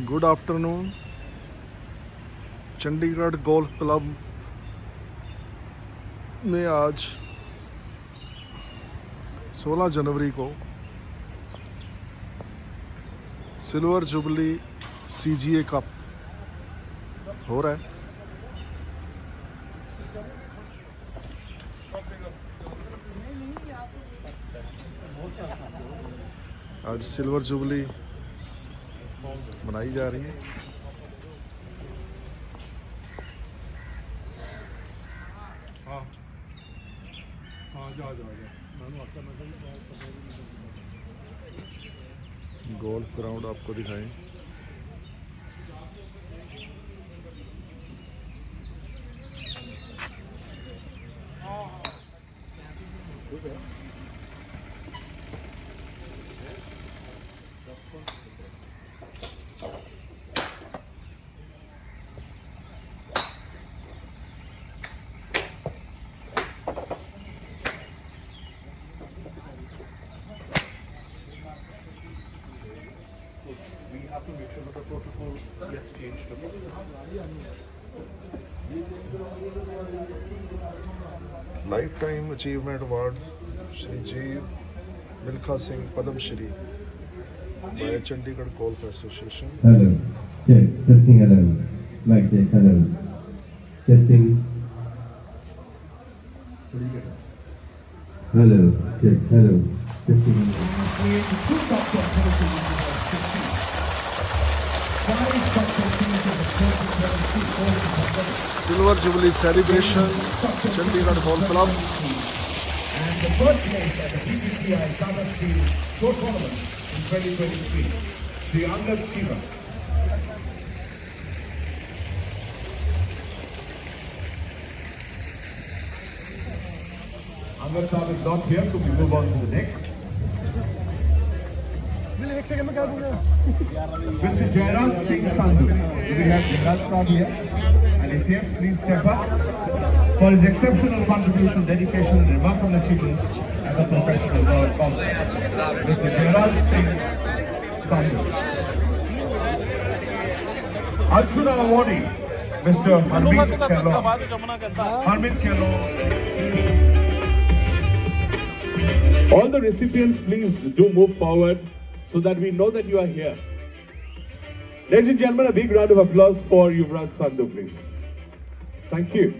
Good afternoon. Chandigarh golf club में आज 16 जनवरी को सिल्वर जुबली सीजीए कप हो रहा है। आज सिल्वर जुबली मनाई जा रही है। गोल्फ ग्राउंड आपको दिखाएं। We have to make sure that the protocol gets changed. Lifetime achievement award Shri Jeev Milkha Singh Padma Shri by Chandigarh golf association. Hello. Check. Testing. Hello. Mic check. Hello. Testing. Hello. Check. Hello. Testing. Silver jubilee celebration Chandigarh golf club. And the third place at the BPCI Tata Steel Tour Tournament in 2023, the Angad Shiva. Angad Saab is not here, so we move on to the next. Mr. Jairaj Singh Sandhu. Do we have Jairaj Saab here? And if yes, please step up for his exceptional contribution, dedication and remarkable achievements as a professional golfer. Mr. Jairaj Singh Sandhu. Arjuna awardee, Mr. Harmeet Kelo. Harmeet Kelo. All the recipients, please do move forward so that we know that you are here. Ladies and gentlemen, a big round of applause for Yuvraj Sandhu, please. Thank you.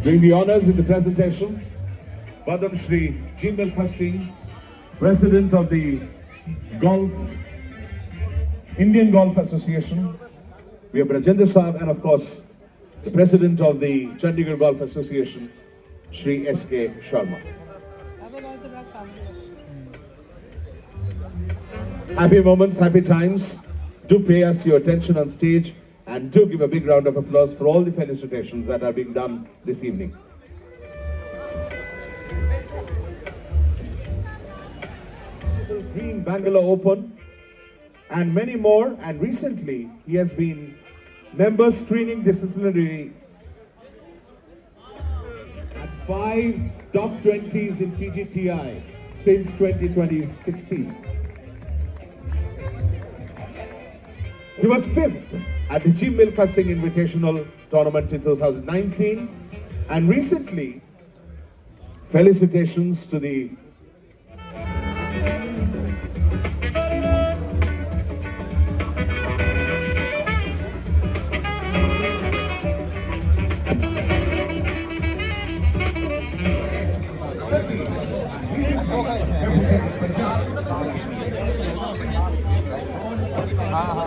Doing the honors in the presentation, Padam Shri G. Milkha Singh, President of the Indian Golf Association. We have Rajendra Saab and of course, the President of the Chandigarh Golf Association, Shri S.K. Sharma. Happy moments, happy times. Do pay us your attention on stage and do give a big round of applause for all the felicitations that are being done this evening. Green Bangalore Open and many more, and recently he has been member screening disciplinary at 5 top 20s in PGTI since 2016. He was 5th at the G. Milkha Singh Invitational Tournament in 2019, and recently, felicitations to the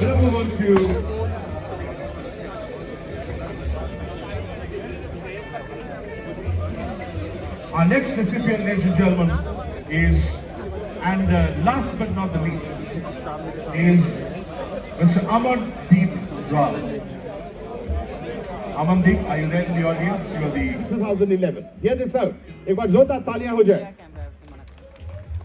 we'll move on to our next recipient, ladies and gentlemen, is, and last but not the least, is Mr. Amandeep Rao. Amandeep, are you there in the audience? You are the 2011. Hear this out. एक बार जोरदार तालियां हो जाए.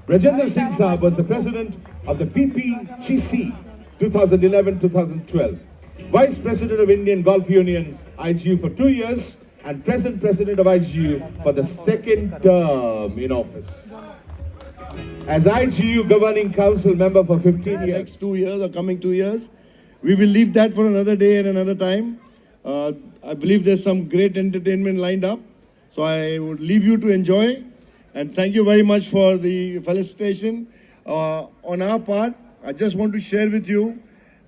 Rajendra Singh Saab was the president of the PPGC 2011-2012. Vice President of Indian Golf Union, IGU for 2 years, and present President of IGU for the second term in office. As IGU Governing Council member for 15 years. Next 2 years or coming 2 years. We will leave that for another day and another time. I believe there's some great entertainment lined up. So I would leave you to enjoy. And thank you very much for the felicitation. On our part, I just want to share with you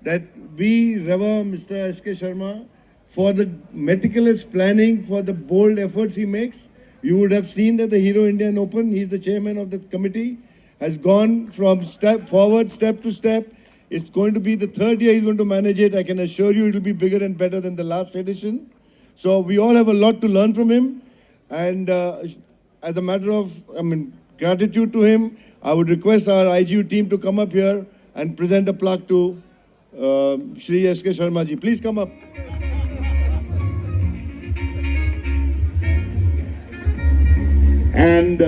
that we revere Mr. S.K. Sharma for the meticulous planning, for the bold efforts he makes. You would have seen that the Hero Indian Open, he's the chairman of the committee, has gone from step forward, step to step. It's going to be the third year he's going to manage it. I can assure you it will be bigger and better than the last edition. So we all have a lot to learn from him. And as a matter of gratitude to him, I would request our IGU team to come up here and present a plaque to Shri S.K. Sharma ji. Please come up. And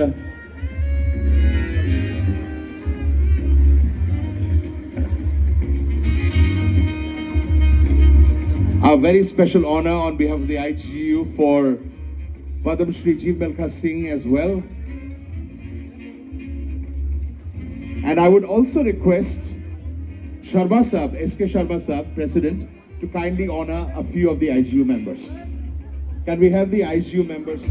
a very special honor on behalf of the IGU for Padam Shri Jeev Milkha Singh as well. And I would also request Sharma Sahab, S.K. Sharma Sahab, President, to kindly honor a few of the IGU members. Can we have the IGU members?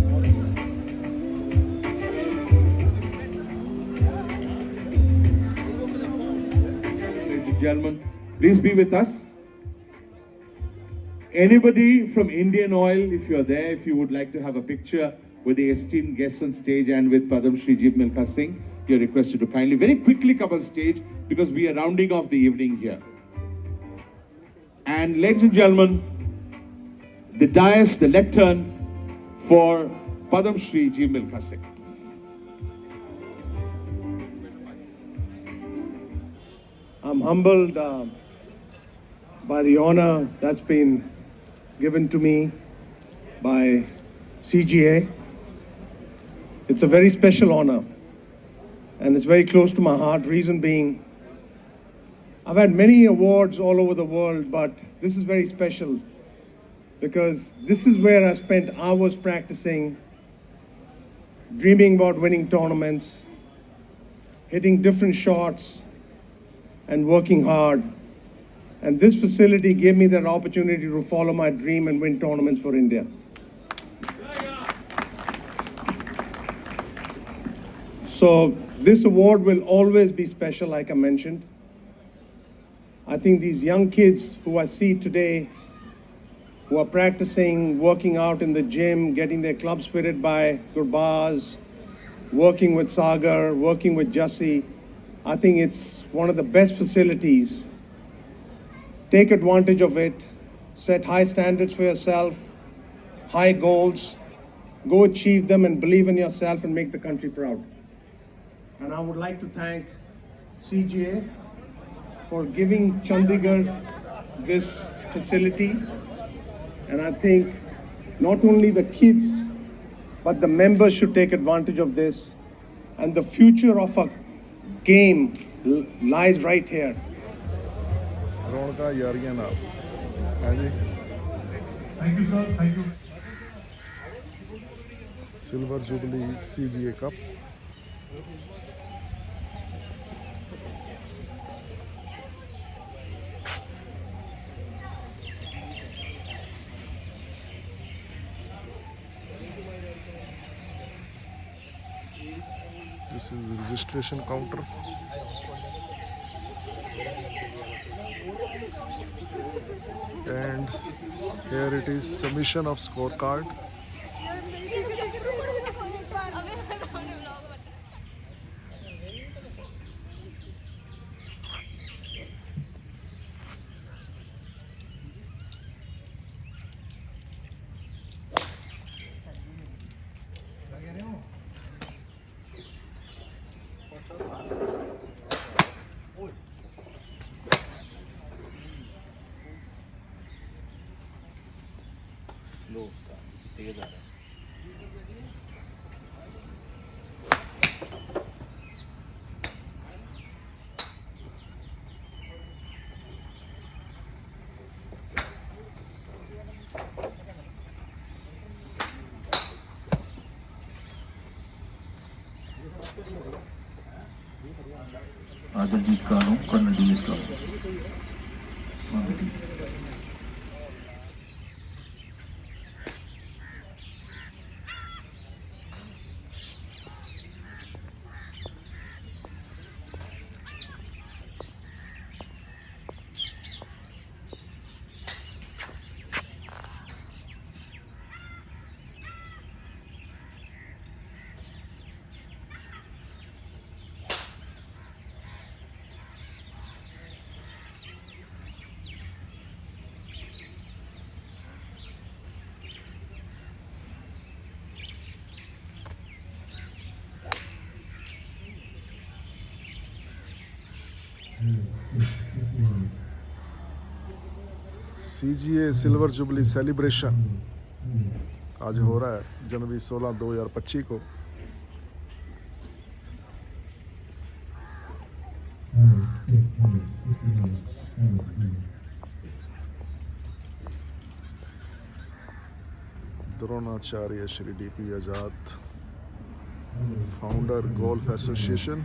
Ladies and gentlemen, please be with us. Anybody from Indian Oil, if you're there, if you would like to have a picture with the esteemed guests on stage and with Padam Shri Jeev Milkha Singh, you're requested to kindly very quickly come on stage because we are rounding off the evening here. And ladies and gentlemen, the dais, the lectern for Padam Shri Jeev Milkha Singh. I'm humbled by the honor that's been given to me by CGA. It's a very special honor and it's very close to my heart. Reason being, I've had many awards all over the world, but this is very special because this is where I spent hours practicing, dreaming about winning tournaments, hitting different shots, and working hard. And this facility gave me that opportunity to follow my dream and win tournaments for India. So this award will always be special, like I mentioned. I think these young kids who I see today, who are practicing, working out in the gym, getting their clubs fitted by Gurbaz, working with Sagar, working with Jassi, I think it's one of the best facilities. Take advantage of it, set high standards for yourself, high goals, go achieve them and believe in yourself and make the country proud. And I would like to thank CGA for giving Chandigarh this facility. And I think not only the kids, but the members should take advantage of this. And the future of a game lies right here. ਰੌਣਕਾਂ ਯਾਰੀਆਂ ਨਾਲ ਹਾਂਜੀ Thank you, sir. Thank you. Silver jubilee CGA cup This is the registration counter. And here it is submission of scorecard. ఆదర్జీత్ గాను Kurnool DS గాను మొదటి CGA silver jubilee celebration आज हो रहा है जनवरी 16 2025 को। द्रोणाचार्य श्री DP आजाद फाउंडर गोल्फ एसोसिएशन,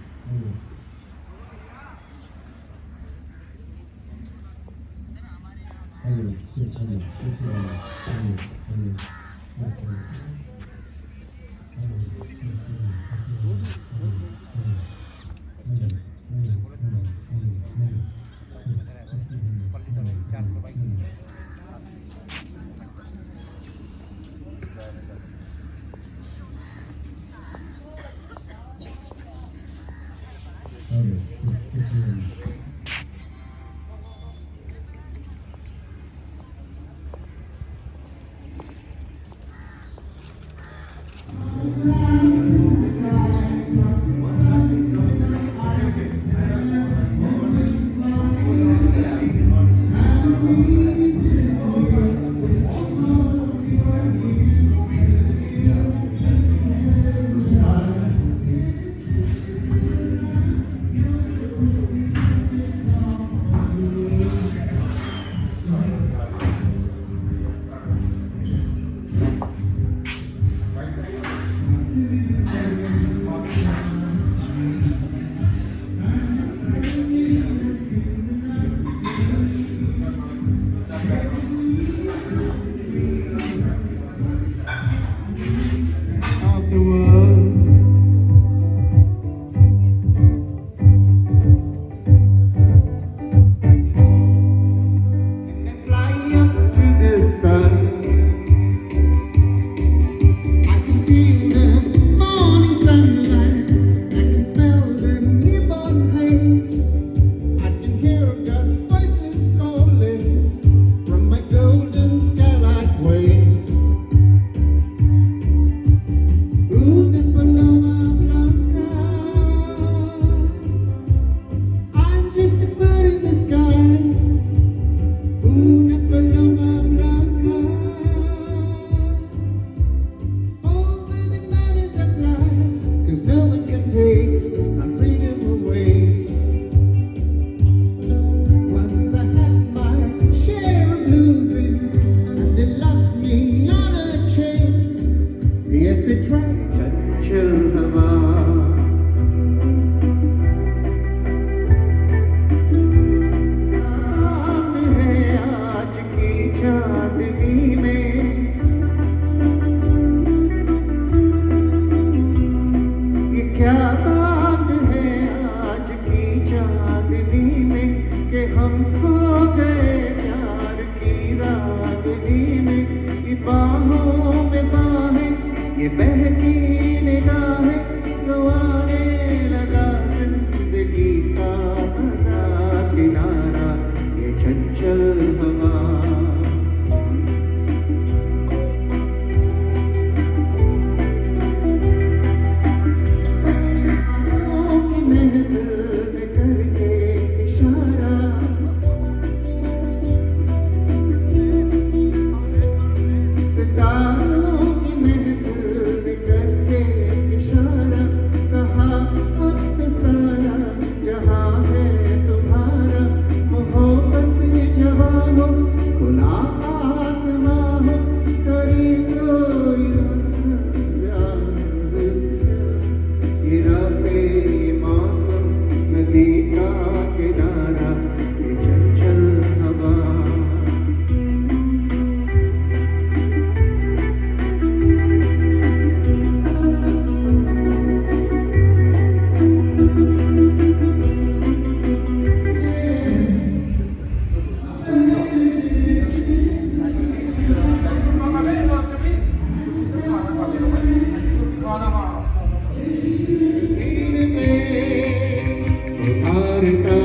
मारता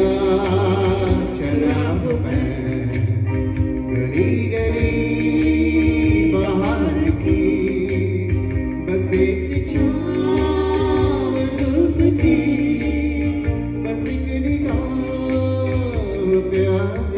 चला हूँ मैं गली गली बाहर की बस एक छाँव जुल्फ की बस एक निगाह प्यार